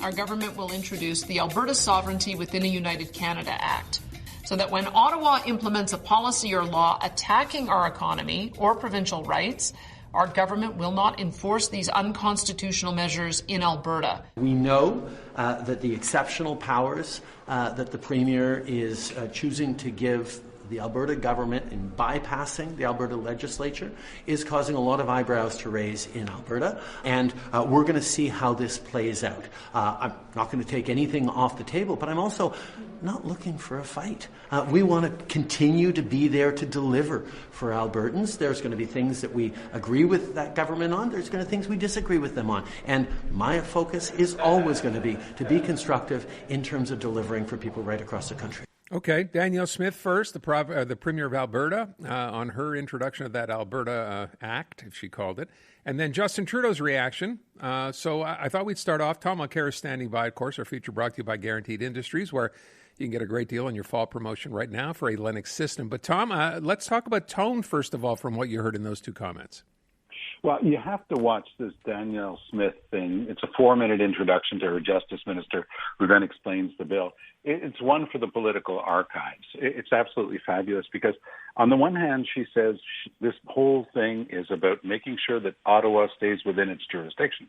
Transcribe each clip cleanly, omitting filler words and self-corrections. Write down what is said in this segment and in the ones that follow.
our government will introduce the Alberta Sovereignty Within a United Canada Act, so that when Ottawa implements a policy or law attacking our economy or provincial rights, our government will not enforce these unconstitutional measures in Alberta. We know that the exceptional powers that the Premier is choosing to give the Alberta government in bypassing the Alberta legislature is causing a lot of eyebrows to raise in Alberta, and we're going to see how this plays out. I'm not going to take anything off the table, but I'm also not looking for a fight. We want to continue to be there to deliver for Albertans. There's going to be things that we agree with that government on. There's going to be things we disagree with them on. And my focus is always going to be constructive in terms of delivering for people right across the country. Okay, Danielle Smith first, the Premier of Alberta, on her introduction of that Alberta Act, if she called it, and then Justin Trudeau's reaction. So I thought we'd start off. Tom Mulcair is standing by, of course. Our feature brought to you by Guaranteed Industries, where you can get a great deal on your fall promotion right now for a Lennox system. But Tom, let's talk about tone, first of all, from what you heard in those two comments. Well, you have to watch this Danielle Smith thing. It's a 4-minute introduction to her justice minister, who then explains the bill. It's one for the political archives. It's absolutely fabulous because, on the one hand, she says this whole thing is about making sure that Ottawa stays within its jurisdiction.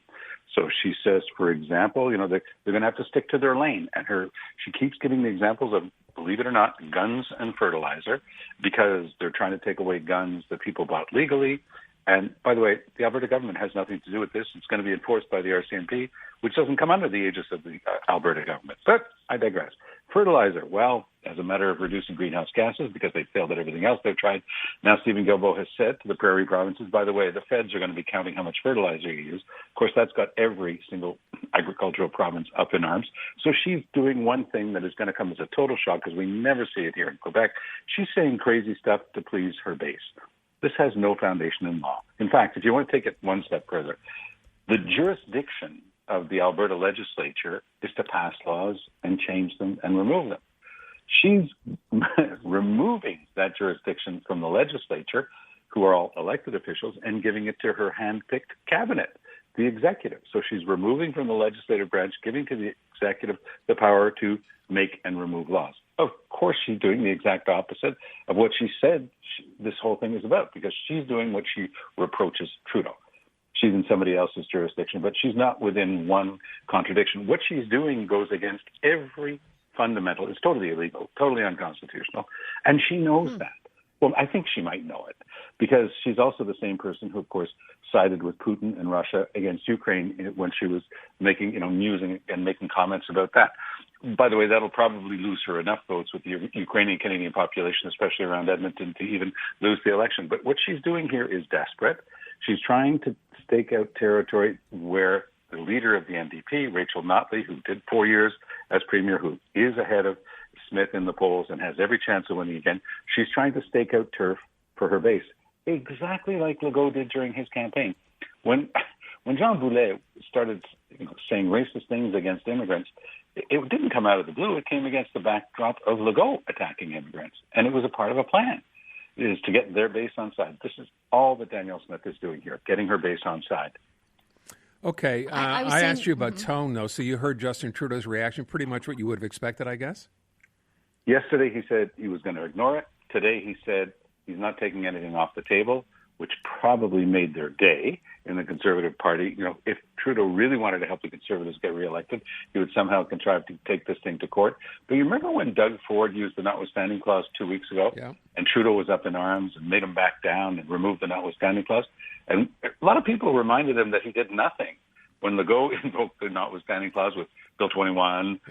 So she says, for example, they're going to have to stick to their lane. And she keeps giving the examples of, believe it or not, guns and fertilizer, because they're trying to take away guns that people bought legally. And by the way, the Alberta government has nothing to do with this. It's going to be enforced by the RCMP, which doesn't come under the aegis of the Alberta government. But I digress. Fertilizer, well, as a matter of reducing greenhouse gases, because they failed at everything else they've tried, now Stephen Guilbeault has said to the prairie provinces, by the way, the feds are going to be counting how much fertilizer you use. Of course, that's got every single agricultural province up in arms. So she's doing one thing that is going to come as a total shock, because we never see it here in Quebec. She's saying crazy stuff to please her base. This has no foundation in law. In fact, if you want to take it one step further, the jurisdiction of the Alberta legislature is to pass laws and change them and remove them. She's removing that jurisdiction from the legislature, who are all elected officials, and giving it to her hand-picked cabinet, the executive. So she's removing from the legislative branch, giving to the executive the power to make and remove laws. Of course, she's doing the exact opposite of what she said this whole thing is about, because she's doing what she reproaches Trudeau. She's in somebody else's jurisdiction, but she's not within one contradiction. What she's doing goes against every fundamental. It's totally illegal, totally unconstitutional, and she knows that. Well, I think she might know it, because she's also the same person who, of course, sided with Putin and Russia against Ukraine when she was making, musing and making comments about that. By the way, that'll probably lose her enough votes with the Ukrainian Canadian population, especially around Edmonton, to even lose the election. But what she's doing here is desperate. She's trying to stake out territory where the leader of the NDP, Rachel Notley, who did 4 years as Premier, who is ahead of Smith in the polls and has every chance of winning again, she's trying to stake out turf for her base, exactly like Legault did during his campaign. When Jean Boulet started saying racist things against immigrants, it didn't come out of the blue. It came against the backdrop of Legault attacking immigrants, and it was a part of a plan, is to get their base on side. This is all that Danielle Smith is doing here, getting her base on side. Okay, I asked you about tone, though, so you heard Justin Trudeau's reaction, pretty much what you would have expected, I guess? Yesterday he said he was going to ignore it. Today he said he's not taking anything off the table, which probably made their day in the Conservative Party. If Trudeau really wanted to help the Conservatives get reelected, he would somehow contrive to take this thing to court. But you remember when Doug Ford used the notwithstanding clause 2 weeks ago? Yeah. And Trudeau was up in arms and made him back down and removed the notwithstanding clause? And a lot of people reminded him that he did nothing when Legault invoked the notwithstanding clause with Bill 21,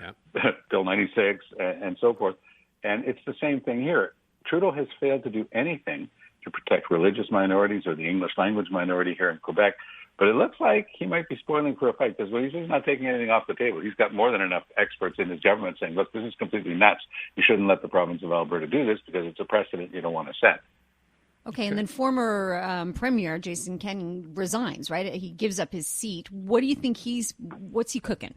Bill 96, and so forth. And it's the same thing here. Trudeau has failed to do anything to protect religious minorities or the English language minority here in Quebec. But it looks like he might be spoiling for a fight, because when he's not taking anything off the table, he's got more than enough experts in his government saying, look, this is completely nuts. You shouldn't let the province of Alberta do this because it's a precedent you don't want to set. Okay, and then former Premier Jason Kenney resigns, right? He gives up his seat. What do you think what's he cooking?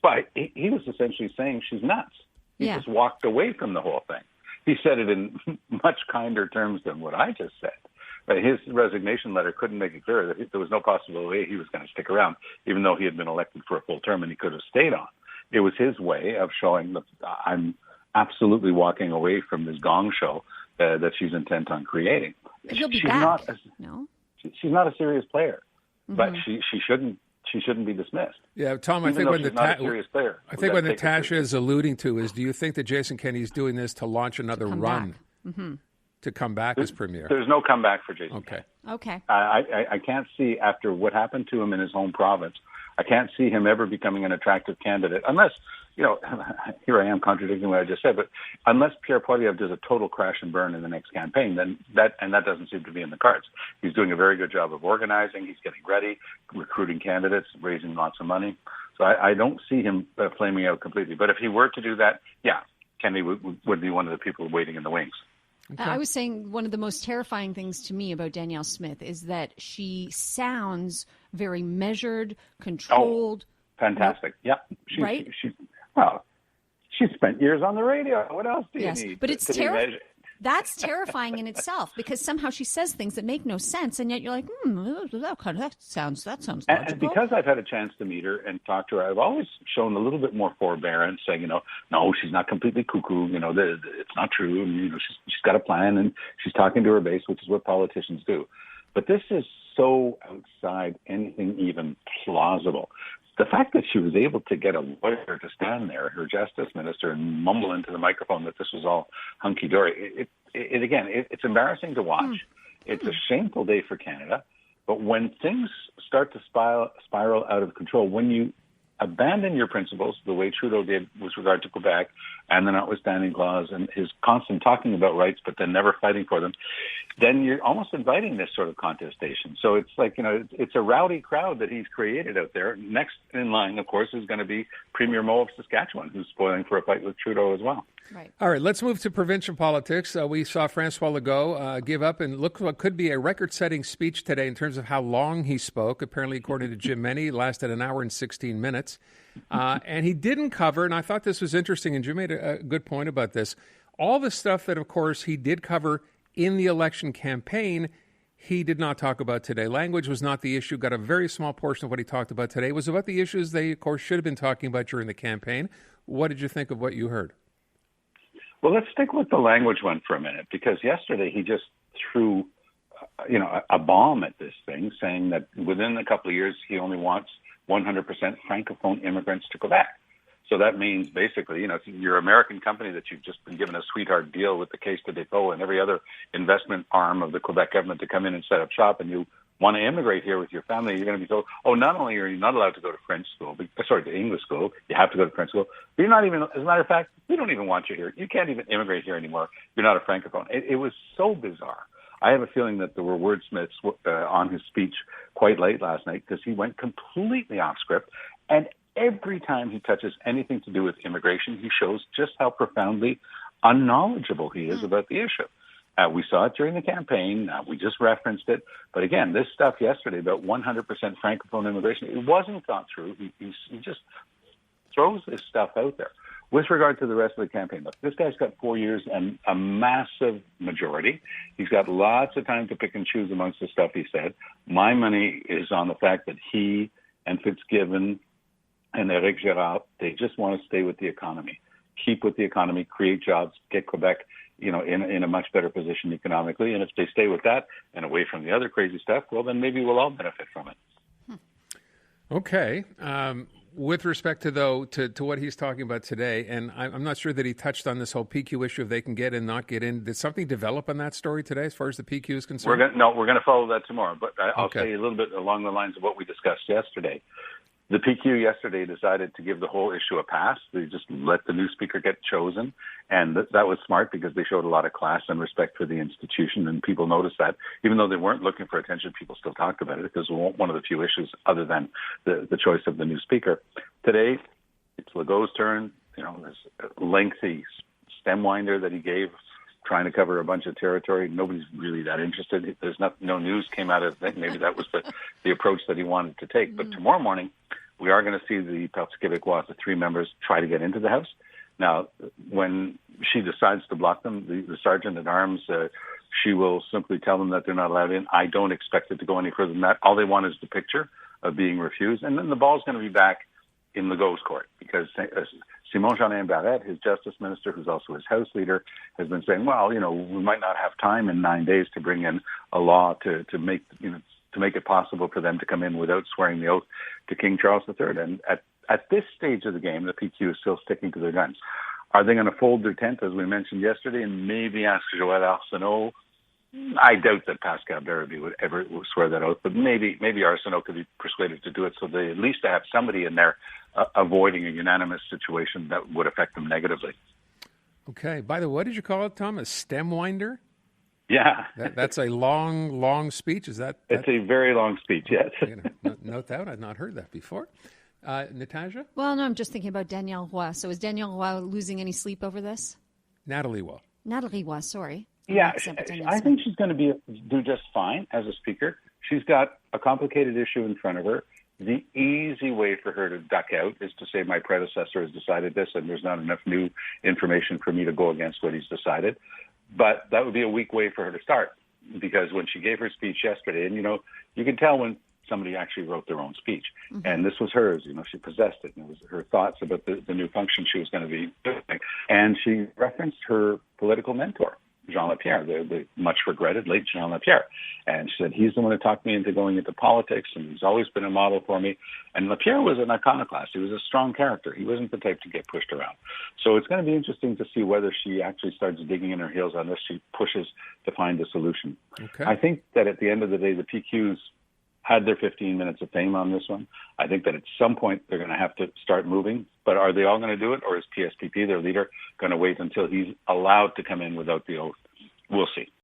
Well, he was essentially saying she's nuts. He just walked away from the whole thing. He said it in much kinder terms than what I just said. But his resignation letter couldn't make it clear that there was no possible way he was going to stick around, even though he had been elected for a full term and he could have stayed on. It was his way of showing that I'm absolutely walking away from this gong show that she's intent on creating. He'll be back. She's not a serious player, but she shouldn't be dismissed. Yeah, Tom, I think what Natasha is alluding to is, do you think that Jason Kenney is doing this to launch another run to come back as premier? There's no comeback for Jason. Okay. I can't see, after what happened to him in his home province, I can't see him ever becoming an attractive candidate unless, here I am contradicting what I just said, but unless Pierre Poilievre does a total crash and burn in the next campaign, then that doesn't seem to be in the cards. He's doing a very good job of organizing. He's getting ready, recruiting candidates, raising lots of money. So I don't see him flaming out completely. But if he were to do that, Kennedy would be one of the people waiting in the wings. Okay. I was saying one of the most terrifying things to me about Danielle Smith is that she sounds very measured, controlled. Oh, fantastic. Yeah. Right? She spent years on the radio. What else do you need? But it's that's terrifying in itself, because somehow she says things that make no sense, and yet you're like, that sounds logical. And because I've had a chance to meet her and talk to her, I've always shown a little bit more forbearance, saying, no, she's not completely cuckoo. It's not true. And, she's got a plan, and she's talking to her base, which is what politicians do. But this is so outside anything even plausible. The fact that she was able to get a lawyer to stand there, her justice minister, and mumble into the microphone that this was all hunky-dory, it's embarrassing to watch. It's a shameful day for Canada. But when things start to spiral out of control, when you abandon your principles the way Trudeau did with regard to Quebec and the notwithstanding clause and his constant talking about rights but then never fighting for them, then you're almost inviting this sort of contestation. So it's like, it's a rowdy crowd that he's created out there. Next in line, of course, is going to be Premier Moe of Saskatchewan, who's spoiling for a fight with Trudeau as well. Right. All right, let's move to provincial politics. We saw Francois Legault give up and look what could be a record-setting speech today in terms of how long he spoke. Apparently, according to Jim Meny, lasted an hour and 16 minutes. And he didn't cover, and I thought this was interesting, and Jim made a good point about this, all the stuff that, of course, he did cover in the election campaign, he did not talk about today. Language was not the issue. Got a very small portion of what he talked about today. It was about the issues they, of course, should have been talking about during the campaign. What did you think of what you heard? Well, let's stick with the language one for a minute, because yesterday he just threw, a bomb at this thing, saying that within a couple of years he only wants 100% Francophone immigrants to Quebec. So that means basically, if you're an American company that you've just been given a sweetheart deal with the Caisse de dépôt and every other investment arm of the Quebec government to come in and set up shop, and you want to immigrate here with your family, you're going to be told, not only are you not allowed to go to English school, you have to go to French school, but you're not even, as a matter of fact, we don't even want you here. You can't even immigrate here anymore. You're not a Francophone. It was so bizarre. I have a feeling that there were wordsmiths on his speech quite late last night, because he went completely off script. And every time he touches anything to do with immigration, he shows just how profoundly unknowledgeable he is about the issue. We saw it during the campaign. We just referenced it. But again, this stuff yesterday about 100% Francophone immigration, it wasn't thought through. He just throws this stuff out there. With regard to the rest of the campaign, look, this guy's got 4 years and a massive majority. He's got lots of time to pick and choose amongst the stuff he said. My money is on the fact that he and Fitzgibbon and Éric Girard, they just want to stay with the economy, keep with the economy, create jobs, get Quebec, in a much better position economically. And if they stay with that and away from the other crazy stuff, well, then maybe we'll all benefit from it. Okay. With respect to what he's talking about today, and I'm not sure that he touched on this whole PQ issue, if they can get in, not get in. Did something develop on that story today as far as the PQ is concerned? We're going to follow that tomorrow, but I'll say a little bit along the lines of what we discussed yesterday. The PQ yesterday decided to give the whole issue a pass. They just let the new speaker get chosen, and that was smart because they showed a lot of class and respect for the institution, and people noticed that. Even though they weren't looking for attention, people still talked about it because it was one of the few issues other than the choice of the new speaker. Today, it's Legault's turn. This lengthy stem winder that he gave, trying to cover a bunch of territory. Nobody's really that interested. There's no news came out of it. Maybe that was the approach that he wanted to take. But tomorrow morning, we are going to see the Parti Québécois, the three members, try to get into the House. Now, when she decides to block them, the Sergeant at Arms, she will simply tell them that they're not allowed in. I don't expect it to go any further than that. All they want is the picture of being refused. And then the ball's going to be back in Legault's court, because Simon-Jeanin Barrette, his justice minister, who's also his House leader, has been saying, well, we might not have time in 9 days to bring in a law to make it possible for them to come in without swearing the oath to King Charles III. And at this stage of the game, the PQ is still sticking to their guns. Are they going to fold their tent, as we mentioned yesterday, and maybe ask Joël Arsenault? I doubt that Pascal Bérubé would ever swear that oath, but maybe Arsenault could be persuaded to do it, so they at least have somebody in there avoiding a unanimous situation that would affect them negatively. Okay. By the way, what did you call it, Tom? A stem winder? Yeah. That's a long speech? Is that? It's a very long speech, yes. Note that. I've not heard that before. Natasha? Well, no, I'm just thinking about Danielle Roy. So is Danielle Roy losing any sleep over this? Natalie Roy, sorry. Yeah, I think she's going to do just fine as a speaker. She's got a complicated issue in front of her. The easy way for her to duck out is to say, my predecessor has decided this, and there's not enough new information for me to go against what he's decided. But that would be a weak way for her to start, because when she gave her speech yesterday, and, you can tell when somebody actually wrote their own speech. Mm-hmm. And this was hers. She possessed it. And it was her thoughts about the new function she was going to be doing. And she referenced her political mentor, Jean Lapierre, the much regretted late Jean Lapierre. And she said, he's the one who talked me into going into politics, and he's always been a model for me. And Lapierre was an iconoclast. He was a strong character. He wasn't the type to get pushed around. So it's going to be interesting to see whether she actually starts digging in her heels on this. She pushes to find a solution. Okay. I think that at the end of the day, the PQs had their 15 minutes of fame on this one. I think that at some point they're going to have to start moving. But are they all going to do it, or is PSPP, their leader, going to wait until he's allowed to come in without the oath? We'll see.